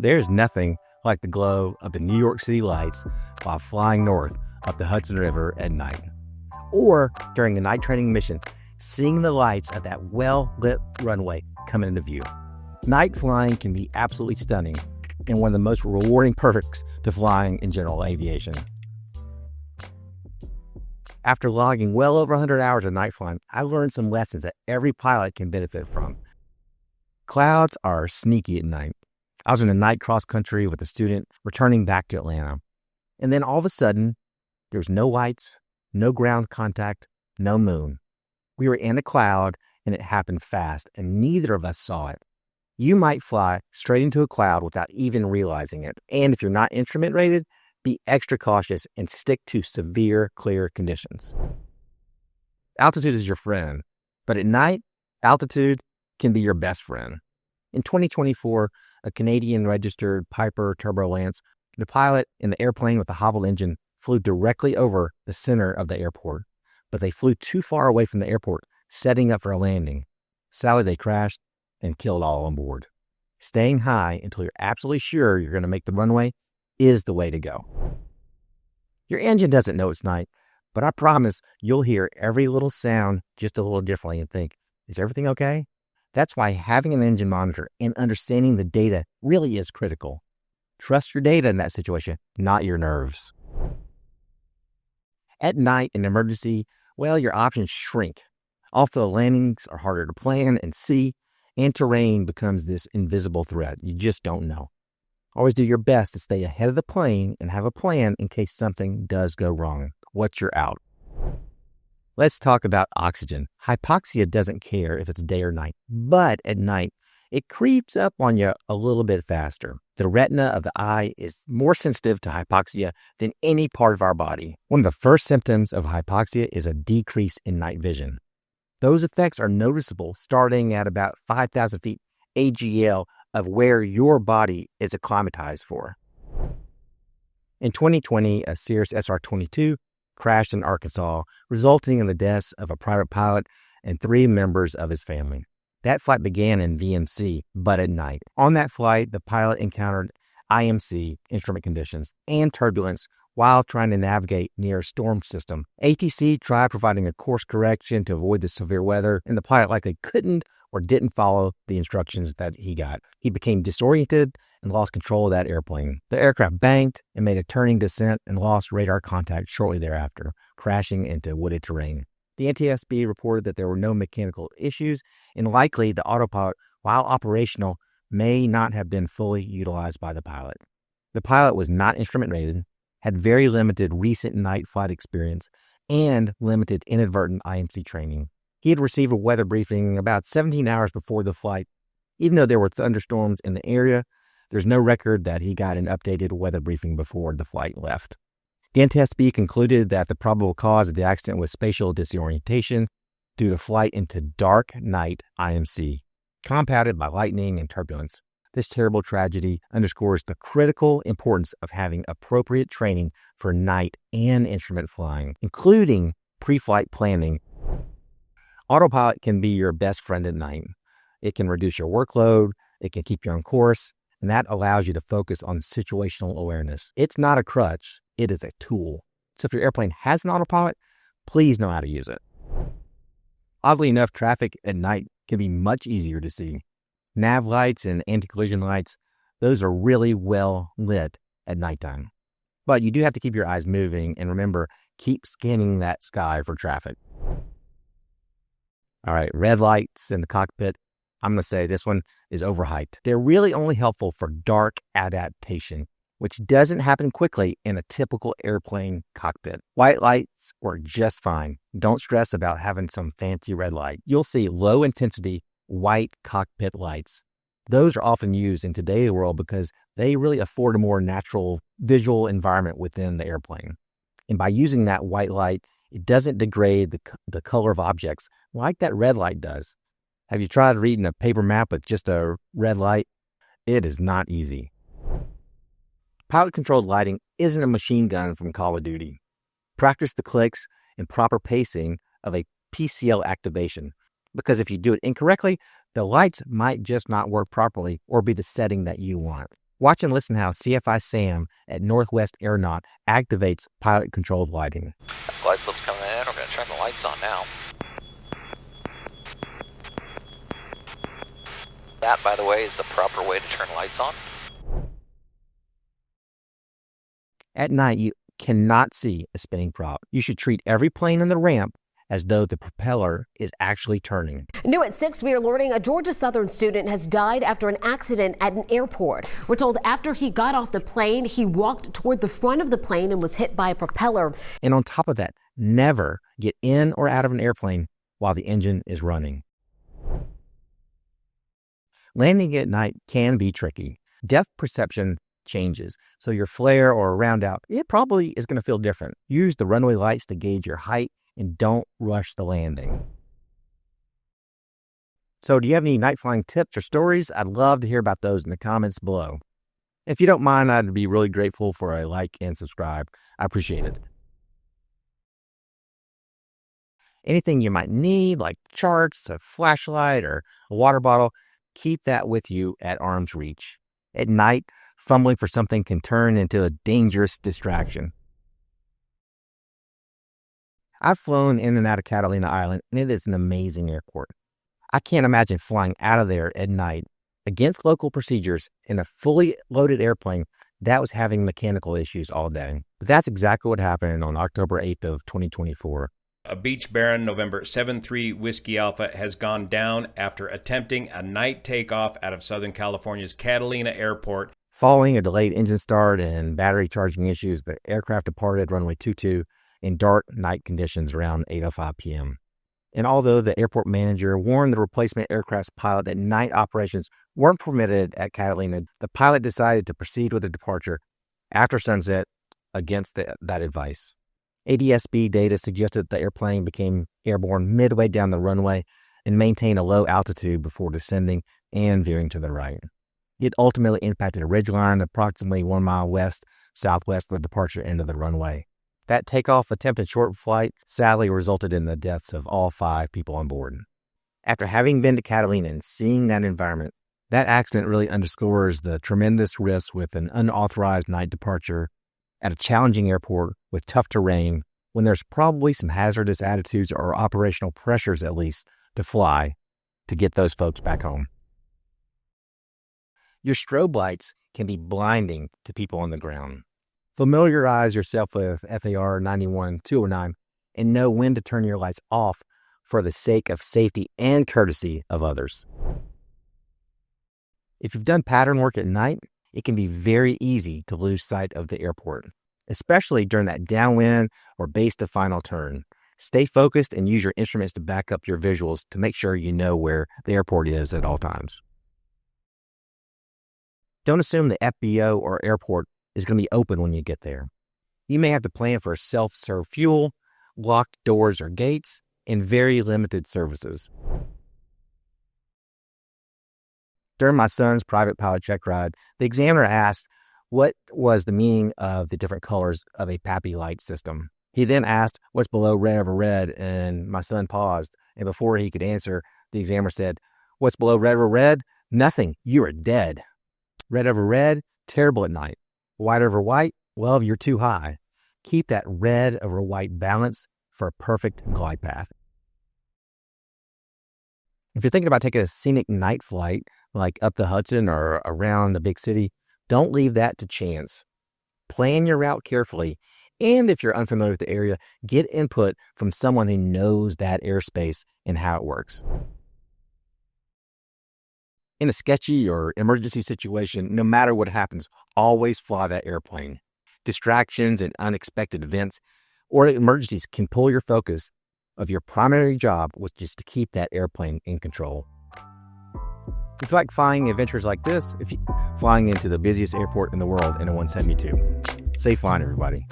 There's nothing like the glow of the New York City lights while flying north up the Hudson River at night. Or during a night training mission, seeing the lights of that well-lit runway coming into view. Night flying can be absolutely stunning and one of the most rewarding perks to flying in general aviation. After logging well over 100 hours of night flying, I learned some lessons that every pilot can benefit from. Clouds are sneaky at night. I was in a night cross country with a student returning back to Atlanta. And then all of a sudden, there was no lights, no ground contact, no moon. We were in a cloud and it happened fast and neither of us saw it. You might fly straight into a cloud without even realizing it. And if you're not instrument rated, be extra cautious and stick to severe, clear conditions. Altitude is your friend, but at night, altitude can be your best friend. In 2024, a Canadian registered Piper Turbolance, the pilot in the airplane with the hobbled engine flew directly over the center of the airport, but they flew too far away from the airport, setting up for a landing. Sadly, they crashed and killed all on board. Staying high until you're absolutely sure you're going to make the runway is the way to go. Your engine doesn't know it's night, but I promise you'll hear every little sound just a little differently and think, is everything okay? That's why having an engine monitor and understanding the data really is critical. Trust your data in that situation, not your nerves. At night in emergency, well, your options shrink. Also, landings are harder to plan and see, and terrain becomes this invisible threat. You just don't know. Always do your best to stay ahead of the plane and have a plan in case something does go wrong. Once you're out. Let's talk about oxygen. Hypoxia doesn't care if it's day or night, but at night, it creeps up on you a little bit faster. The retina of the eye is more sensitive to hypoxia than any part of our body. One of the first symptoms of hypoxia is a decrease in night vision. Those effects are noticeable starting at about 5,000 feet AGL of where your body is acclimatized for. In 2020, a Cirrus SR-22 crashed in Arkansas, resulting in the deaths of a private pilot and 3 members of his family. That flight began in VMC, but at night. On that flight, the pilot encountered IMC, instrument conditions, and turbulence while trying to navigate near a storm system. ATC tried providing a course correction to avoid the severe weather, and the pilot likely couldn't or didn't follow the instructions that he got. He became disoriented and lost control of that airplane. The aircraft banked and made a turning descent and lost radar contact shortly thereafter, crashing into wooded terrain. The NTSB reported that there were no mechanical issues, and likely the autopilot, while operational, may not have been fully utilized by the pilot. The pilot was not instrument rated, had very limited recent night flight experience, and limited inadvertent IMC training. He had received a weather briefing about 17 hours before the flight. Even though there were thunderstorms in the area, there's no record that he got an updated weather briefing before the flight left. The NTSB concluded that the probable cause of the accident was spatial disorientation due to flight into dark night IMC, compounded by lightning and turbulence. This terrible tragedy underscores the critical importance of having appropriate training for night and instrument flying, including pre-flight planning. Autopilot can be your best friend at night. It can reduce your workload, it can keep you on course, and that allows you to focus on situational awareness. It's not a crutch, it is a tool. So if your airplane has an autopilot, please know how to use it. Oddly enough, traffic at night can be much easier to see. Nav lights and anti-collision lights, those are really well lit at nighttime. But you do have to keep your eyes moving, and remember, keep scanning that sky for traffic. All right, red lights in the cockpit. I'm going to say this one is overhyped. They're really only helpful for dark adaptation, which doesn't happen quickly in a typical airplane cockpit. White lights work just fine. Don't stress about having some fancy red light. You'll see low intensity white cockpit lights. Those are often used in today's world because they really afford a more natural visual environment within the airplane. And by using that white light, it doesn't degrade the color of objects like that red light does. Have you tried reading a paper map with just a red light? It is not easy. Pilot-controlled lighting isn't a machine gun from Call of Duty. Practice the clicks and proper pacing of a PCL activation, because if you do it incorrectly, the lights might just not work properly or be the setting that you want. Watch and listen how CFI Sam at Northwest Aeronaut activates pilot-controlled lighting. Glide slope's coming in. We're going to turn the lights on now. That, by the way, is the proper way to turn lights on. At night, you cannot see a spinning prop. You should treat every plane in the ramp as though the propeller is actually turning. New at 6, we are learning a Georgia Southern student has died after an accident at an airport. We're told after he got off the plane, he walked toward the front of the plane and was hit by a propeller. And on top of that, never get in or out of an airplane while the engine is running. Landing at night can be tricky. Depth perception changes, so your flare or round out, it probably is going to feel different. Use the runway lights to gauge your height and don't rush the landing. So do you have any night flying tips or stories? I'd love to hear about those in the comments below. If you don't mind, I'd be really grateful for a like and subscribe. I appreciate it. Anything you might need, like charts, a flashlight, or a water bottle, keep that with you at arm's reach. At night, fumbling for something can turn into a dangerous distraction. I've flown in and out of Catalina Island, and it is an amazing airport. I can't imagine flying out of there at night against local procedures in a fully loaded airplane that was having mechanical issues all day. But that's exactly what happened on October 8th of 2024. A Beach Baron November 7-3 Whiskey Alpha has gone down after attempting a night takeoff out of Southern California's Catalina Airport. Following a delayed engine start and battery charging issues, the aircraft departed runway 22 in dark night conditions around 8:05 p.m. And although the airport manager warned the replacement aircraft's pilot that night operations weren't permitted at Catalina, the pilot decided to proceed with the departure after sunset against that advice. ADS-B data suggested the airplane became airborne midway down the runway and maintained a low altitude before descending and veering to the right. It ultimately impacted a ridgeline approximately 1 mile southwest of the departure end of the runway. That takeoff attempt and short flight sadly resulted in the deaths of all 5 people on board. After having been to Catalina and seeing that environment, that accident really underscores the tremendous risk with an unauthorized night departure at a challenging airport with tough terrain when there's probably some hazardous attitudes or operational pressures at least to fly to get those folks back home. Your strobe lights can be blinding to people on the ground. Familiarize yourself with FAR 91-209 and know when to turn your lights off for the sake of safety and courtesy of others. If you've done pattern work at night, it can be very easy to lose sight of the airport, especially during that downwind or base to final turn. Stay focused and use your instruments to back up your visuals to make sure you know where the airport is at all times. Don't assume the FBO or airport is going to be open when you get there. You may have to plan for self-serve fuel, locked doors or gates, and very limited services. During my son's private pilot check ride, the examiner asked what was the meaning of the different colors of a PAPI light system. He then asked what's below red over red, and my son paused, and before he could answer, the examiner said, "What's below red over red? Nothing. You are dead. Red over red, terrible at night. White over white, well, you're too high. Keep that red over white balance for a perfect glide path." If you're thinking about taking a scenic night flight, like up the Hudson or around a big city, don't leave that to chance. Plan your route carefully, and if you're unfamiliar with the area, get input from someone who knows that airspace and how it works. In a sketchy or emergency situation, no matter what happens, always fly that airplane. Distractions and unexpected events or emergencies can pull your focus of your primary job, which is to keep that airplane in control. If you like flying adventures like this, flying into the busiest airport in the world in a 172. Safe flying, everybody.